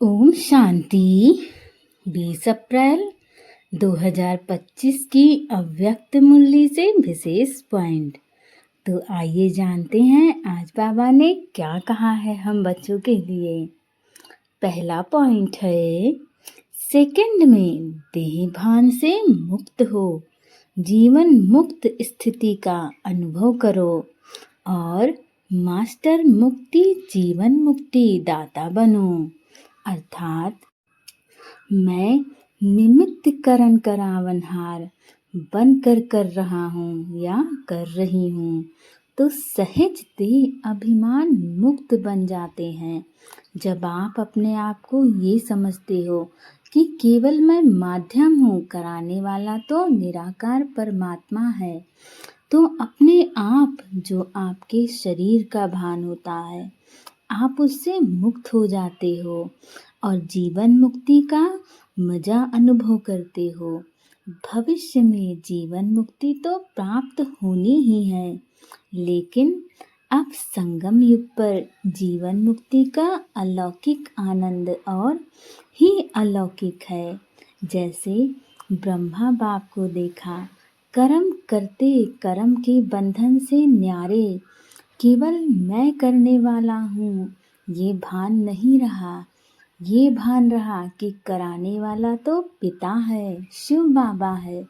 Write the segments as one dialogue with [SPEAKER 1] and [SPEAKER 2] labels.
[SPEAKER 1] ओम शांति। 20 अप्रैल 2025 की अव्यक्त मुरली से विशेष पॉइंट। तो आइए जानते हैं आज बाबा ने क्या कहा है हम बच्चों के लिए। पहला पॉइंट है, सेकंड में देह भान से मुक्त हो, जीवन मुक्त स्थिति का अनुभव करो और मास्टर मुक्ति जीवन मुक्ति दाता बनो। अर्थात मैं निमित्त करण करावनहार बनकर कर रहा हूँ या कर रही हूँ, तो सहज देह अभिमान मुक्त बन जाते हैं। जब आप अपने आप को ये समझते हो कि केवल मैं माध्यम हूँ, कराने वाला तो निराकार परमात्मा है, तो अपने आप जो आपके शरीर का भान होता है आप उससे मुक्त हो जाते हो और जीवन मुक्ति का मजा अनुभव करते हो। भविष्य में जीवन मुक्ति तो प्राप्त होनी ही है, लेकिन अब संगम युग पर जीवन मुक्ति का अलौकिक आनंद और ही अलौकिक है। जैसे ब्रह्मा बाप को देखा, कर्म करते कर्म के बंधन से न्यारे, केवल मैं करने वाला हूँ ये भान नहीं रहा। ये भान रहा कि कराने वाला तो पिता है, शिव बाबा है।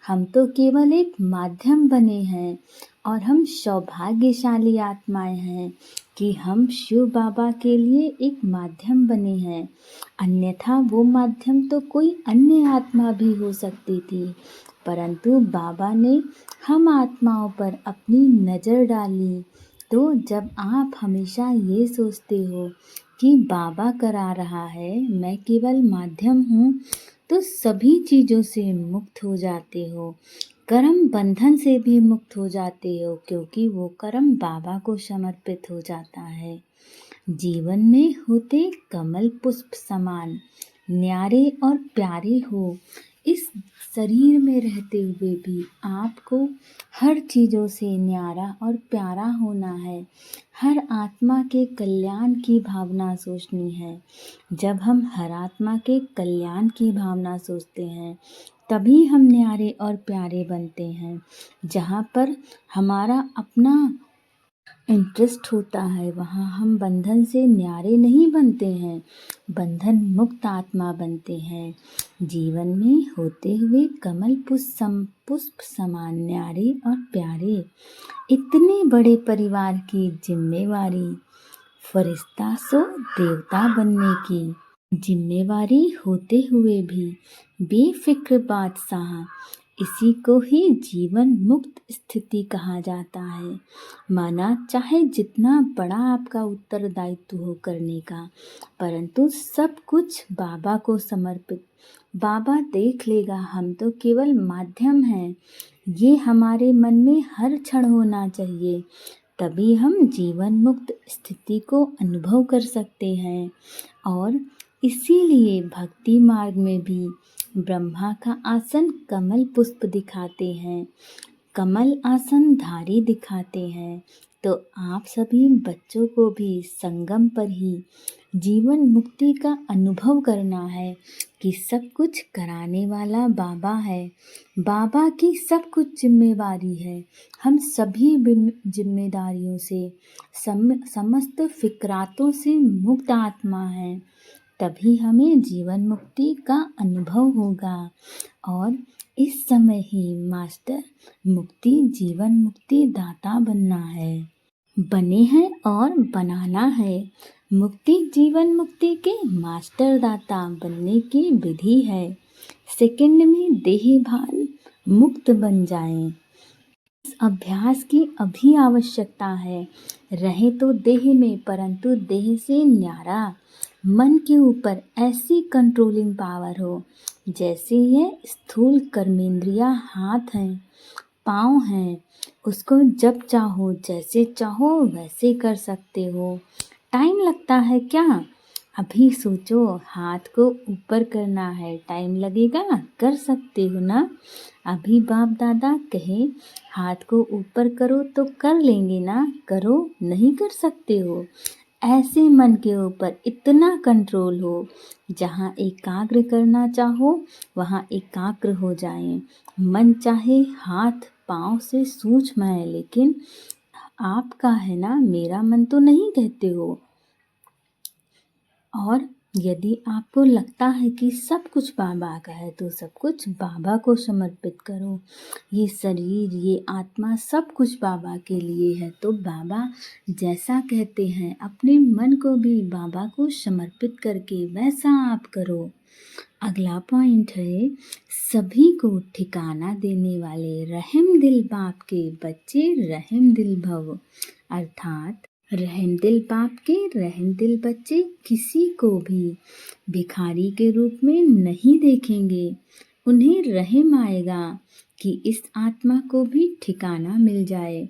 [SPEAKER 1] हम तो केवल एक माध्यम बने हैं और हम सौभाग्यशाली आत्माएं हैं कि हम शिव बाबा के लिए एक माध्यम बने हैं। अन्यथा वो माध्यम तो कोई अन्य आत्मा भी हो सकती थी, परंतु बाबा ने हम आत्माओं पर अपनी नज़र डाली। तो जब आप हमेशा ये सोचते हो कि बाबा करा रहा है, मैं केवल माध्यम हूँ, तो सभी चीज़ों से मुक्त हो जाते हो। कर्म बंधन से भी मुक्त हो जाते हो, क्योंकि वो कर्म बाबा को समर्पित हो जाता है। जीवन में होते कमल पुष्प समान न्यारे और प्यारे हो। इस शरीर में रहते हुए भी आपको हर चीज़ों से न्यारा और प्यारा होना है। हर आत्मा के कल्याण की भावना सोचनी है। जब हम हर आत्मा के कल्याण की भावना सोचते हैं, तभी हम न्यारे और प्यारे बनते हैं। जहाँ पर हमारा अपना इंटरेस्ट होता है, वहाँ हम बंधन से न्यारे नहीं बनते हैं, बंधन मुक्त आत्मा बनते हैं। जीवन में होते हुए कमल पुष्प समान न्यारे और प्यारे, इतने बड़े परिवार की जिम्मेवारी, फरिश्ता सो देवता बनने की जिम्मेवारी होते हुए भी बेफिक्र बादशाह, इसी को ही जीवन मुक्त स्थिति कहा जाता है। माना चाहे जितना बड़ा आपका उत्तरदायित्व हो करने का, परंतु सब कुछ बाबा को समर्पित। बाबा देख लेगा, हम तो केवल माध्यम हैं। ये हमारे मन में हर क्षण होना चाहिए, तभी हम जीवन मुक्त स्थिति को अनुभव कर सकते हैं। और इसीलिए भक्ति मार्ग में भी ब्रह्मा का आसन कमल पुष्प दिखाते हैं, कमल आसन धारी दिखाते हैं। तो आप सभी बच्चों को भी संगम पर ही जीवन मुक्ति का अनुभव करना है कि सब कुछ कराने वाला बाबा है। बाबा की सब कुछ जिम्मेवारी है। हम सभी जिम्मेदारियों से समस्त फिक्रातों से मुक्त आत्मा हैं, तभी हमें जीवन मुक्ति का अनुभव होगा। और इस समय ही मास्टर मुक्ति जीवन मुक्ति दाता बनना है, बने हैं और बनाना है। मुक्ति जीवन मुक्ति के मास्टर दाता बनने की विधि है। सेकंड में देह भान मुक्त बन जाएं। इस अभ्यास की अभी आवश्यकता है। रहे तो देह में, परंतु देह से न्यारा मन के ऊपर ऐसी कंट्रोलिंग पावर हो जैसे ये स्थूल कर्मेंद्रिया हाथ हैं, पाँव हैं, उसको जब चाहो जैसे चाहो वैसे कर सकते हो। टाइम लगता है क्या? अभी सोचो, हाथ को ऊपर करना है, टाइम लगेगा? कर सकते हो ना। अभी बाप दादा कहे हाथ को ऊपर करो तो कर लेंगे ना, करो, नहीं कर सकते हो। ऐसे मन के ऊपर इतना कंट्रोल हो, जहाँ एकाग्र करना चाहो वहाँ एकाग्र हो जाए। मन चाहे हाथ पाँव से सूक्ष्म है, लेकिन आपका है ना, मेरा मन तो नहीं कहते हो। और यदि आपको लगता है कि सब कुछ बाबा का है, तो सब कुछ बाबा को समर्पित करो। ये शरीर, ये आत्मा, सब कुछ बाबा के लिए है। तो बाबा जैसा कहते हैं, अपने मन को भी बाबा को समर्पित करके वैसा आप करो। अगला पॉइंट है, सभी को ठिकाना देने वाले रहम दिल बाप के बच्चे रहम दिल भव। अर्थात रहम दिल बाप के रहम दिल बच्चे किसी को भी भिखारी के रूप में नहीं देखेंगे। उन्हें रहम आएगा कि इस आत्मा को भी ठिकाना मिल जाए,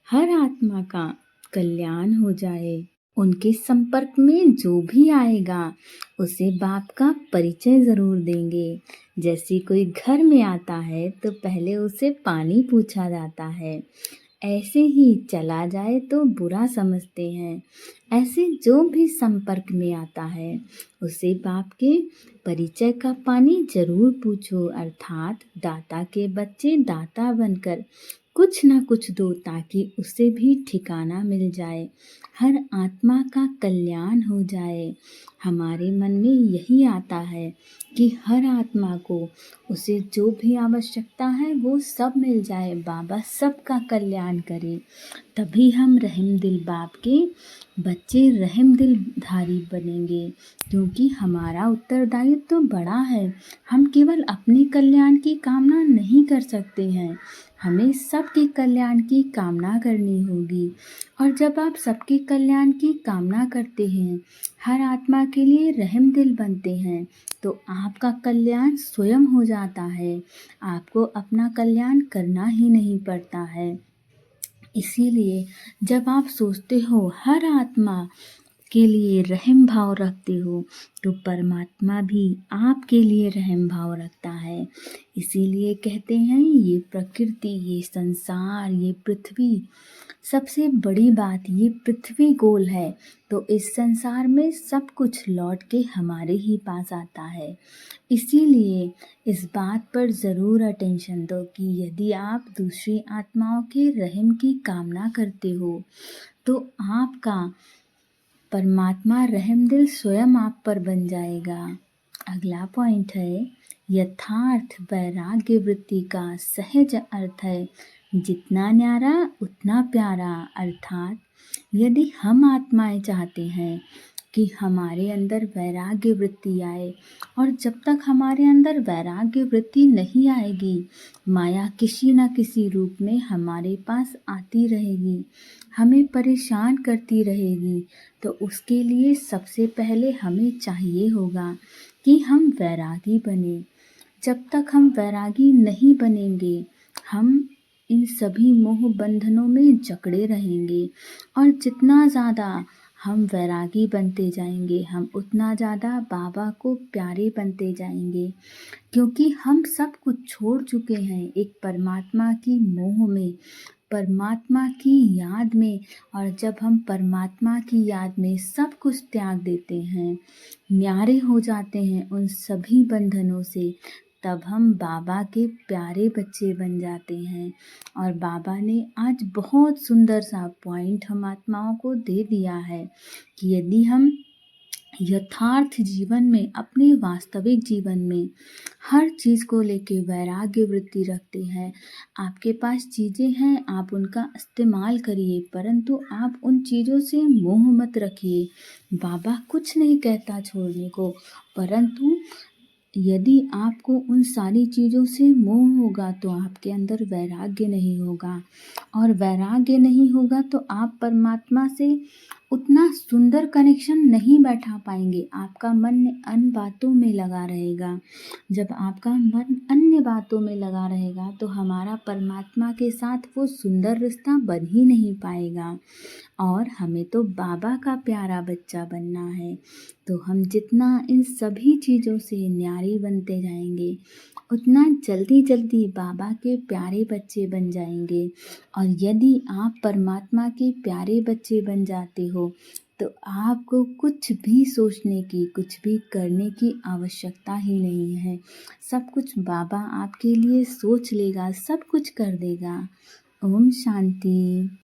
[SPEAKER 1] हर आत्मा का कल्याण हो जाए। उनके संपर्क में जो भी आएगा उसे बाप का परिचय ज़रूर देंगे। जैसे कोई घर में आता है तो पहले उसे पानी पूछा जाता है, ऐसे ही चला जाए तो बुरा समझते हैं। ऐसे जो भी संपर्क में आता है उसे बाप के परिचय का पानी जरूर पूछो। अर्थात दाता के बच्चे दाता बनकर कुछ ना कुछ दो, ताकि उसे भी ठिकाना मिल जाए, हर आत्मा का कल्याण हो जाए। हमारे मन में यही आता है कि हर आत्मा को उसे जो भी आवश्यकता है वो सब मिल जाए, बाबा सबका कल्याण करे। तभी हम रहम दिल बाप के बच्चे रहम दिल धारी बनेंगे, क्योंकि हमारा उत्तरदायित्व तो बड़ा है। हम केवल अपने कल्याण की कामना नहीं कर सकते हैं, हमें सबके कल्याण की कामना करनी होगी। और जब आप सबके कल्याण की कामना करते हैं, हर आत्मा के लिए रहम दिल बनते हैं, तो आपका कल्याण स्वयं हो जाता है। आपको अपना कल्याण करना ही नहीं पड़ता है। इसीलिए जब आप सोचते हो, हर आत्मा के लिए रहम भाव रखते हो, तो परमात्मा भी आपके लिए रहम भाव रखता है। इसीलिए कहते हैं, ये प्रकृति, ये संसार, ये पृथ्वी, सबसे बड़ी बात, ये पृथ्वी गोल है, तो इस संसार में सब कुछ लौट के हमारे ही पास आता है। इसीलिए इस बात पर ज़रूर अटेंशन दो कि यदि आप दूसरी आत्माओं के रहम की कामना करते हो, तो आपका परमात्मा रहम दिल स्वयं आप पर बन जाएगा। अगला पॉइंट है, यथार्थ वैराग्य वृत्ति का सहज अर्थ है, जितना न्यारा उतना प्यारा। अर्थात यदि हम आत्माएं चाहते हैं कि हमारे अंदर वैराग्य वृत्ति आए, और जब तक हमारे अंदर वैराग्य वृत्ति नहीं आएगी, माया किसी न किसी रूप में हमारे पास आती रहेगी, हमें परेशान करती रहेगी। तो उसके लिए सबसे पहले हमें चाहिए होगा कि हम वैरागी बने। जब तक हम वैरागी नहीं बनेंगे, हम इन सभी मोह बंधनों में जकड़े रहेंगे। और जितना ज़्यादा हम वैरागी बनते जाएंगे, हम उतना ज़्यादा बाबा को प्यारे बनते जाएंगे, क्योंकि हम सब कुछ छोड़ चुके हैं एक परमात्मा की मोह में, परमात्मा की याद में। और जब हम परमात्मा की याद में सब कुछ त्याग देते हैं, न्यारे हो जाते हैं उन सभी बंधनों से, तब हम बाबा के प्यारे बच्चे बन जाते हैं। और बाबा ने आज बहुत सुंदर सा पॉइंट हम आत्माओं को दे दिया है कि यदि हम यथार्थ जीवन में, अपने वास्तविक जीवन में हर चीज़ को लेके वैराग्य वृत्ति रखते हैं, आपके पास चीज़ें हैं, आप उनका इस्तेमाल करिए, परंतु आप उन चीज़ों से मोह मत रखिए। बाबा कुछ नहीं कहता छोड़ने को, परंतु यदि आपको उन सारी चीज़ों से मोह होगा तो आपके अंदर वैराग्य नहीं होगा, और वैराग्य नहीं होगा तो आप परमात्मा से उतना सुंदर कनेक्शन नहीं बैठा पाएंगे। आपका मन अन्य बातों में लगा रहेगा। जब आपका मन अन्य बातों में लगा रहेगा तो हमारा परमात्मा के साथ वो सुंदर रिश्ता बन ही नहीं पाएगा। और हमें तो बाबा का प्यारा बच्चा बनना है, तो हम जितना इन सभी चीज़ों से न्यारे बनते जाएंगे, उतना जल्दी जल्दी बाबा के प्यारे बच्चे बन जाएंगे। और यदि आप परमात्मा के प्यारे बच्चे बन जाते हो, तो आपको कुछ भी सोचने की, कुछ भी करने की आवश्यकता ही नहीं है। सब कुछ बाबा आपके लिए सोच लेगा, सब कुछ कर देगा। ओम शांति।